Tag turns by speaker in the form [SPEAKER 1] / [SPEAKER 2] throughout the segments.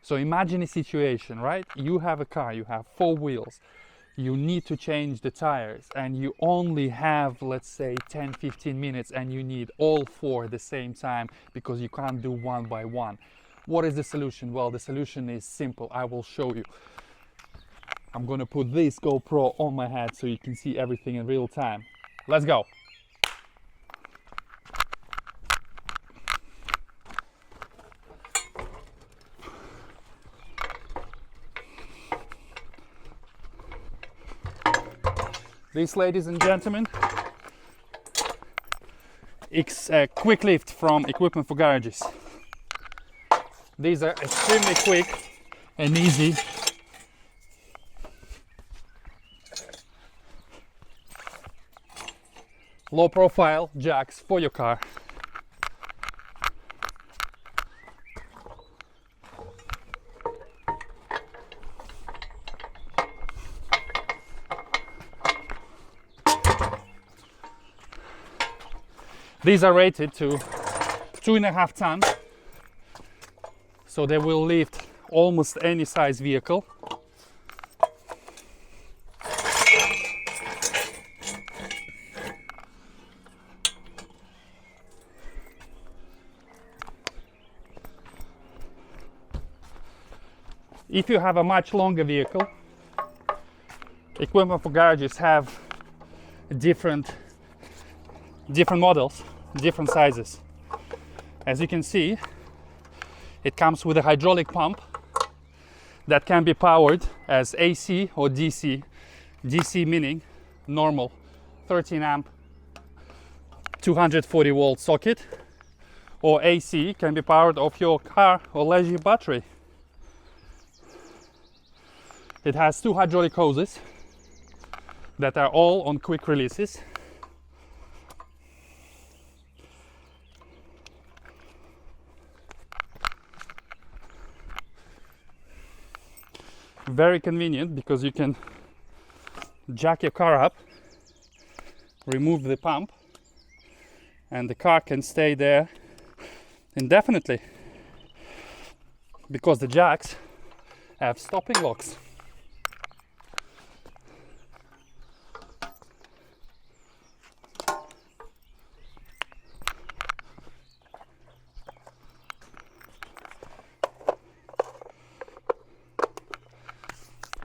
[SPEAKER 1] So imagine a situation, right? You have a car, you have 4 wheels, you need to change the tires, and you only have, let's say, 10-15 minutes, and you need all 4 at the same time because you can't do one by one. What is the solution? Well, the solution is simple. I will show you. I'm gonna put this GoPro on my head so you can see everything in real time. Let's go. This, ladies and gentlemen, it's a Kwiklift from Equipment for Garages. These are extremely quick and easy. Low profile jacks for your car. These are rated to 2.5 tons, so they will lift almost any size vehicle. If you have a much longer vehicle, Equipment for Garages have different models, different sizes. As you can see, it comes with a hydraulic pump that can be powered as AC or DC. DC meaning normal 13 amp 240 volt socket, or AC can be powered off your car or leisure battery. It has 2 hydraulic hoses that are all on quick releases. Very convenient because you can jack your car up, remove the pump, and the car can stay there indefinitely because the jacks have stopping locks.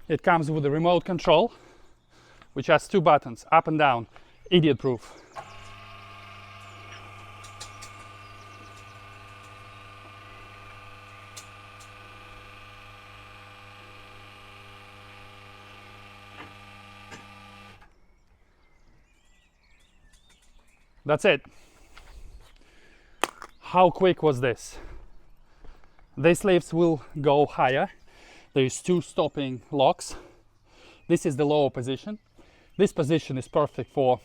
[SPEAKER 1] It comes with a remote control, which has 2 buttons, up and down, idiot proof. That's it. How quick was this? These lifts will go higher. There's 2 stopping locks. This is the lower position. This position is perfect for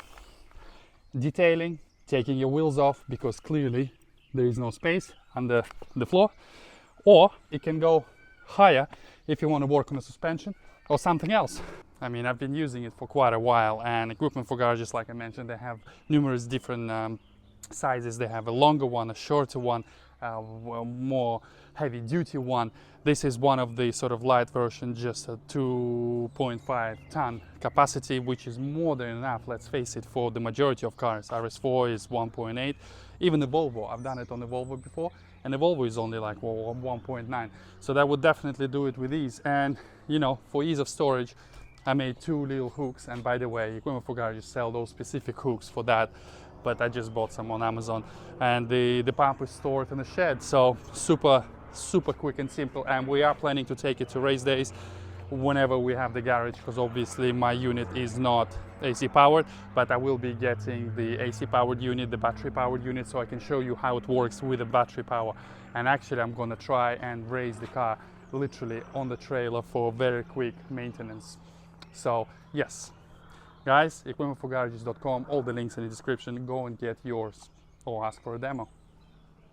[SPEAKER 1] detailing, taking your wheels off because clearly there is no space under the floor. Or it can go higher if you want to work on the suspension or something else. I mean, I've been using it for quite a while, and Equipment for Garages, like I mentioned, they have numerous different sizes. They have a longer one, a shorter one, a more heavy duty one. This is one of the sort of light version, just a 2.5 ton capacity, which is more than enough, let's face it, for the majority of cars. RS4 is 1.8, even the Volvo, I've done it on the Volvo before, and the Volvo is only like 1.9. So that would definitely do it with ease. And you know, for ease of storage, I made 2 little hooks, and by the way, Equipment for Garages sell those specific hooks for that, but I just bought some on Amazon, and the pump is stored in the shed, so super quick and simple. And we are planning to take it to race days whenever we have the garage, because obviously my unit is not AC powered, but I will be getting the AC powered unit, the battery powered unit, so I can show you how it works with the battery power. And actually I'm gonna try and race the car literally on the trailer for very quick maintenance. So yes, guys, equipmentforgarages.com, all the links in the description. Go and get yours or ask for a demo.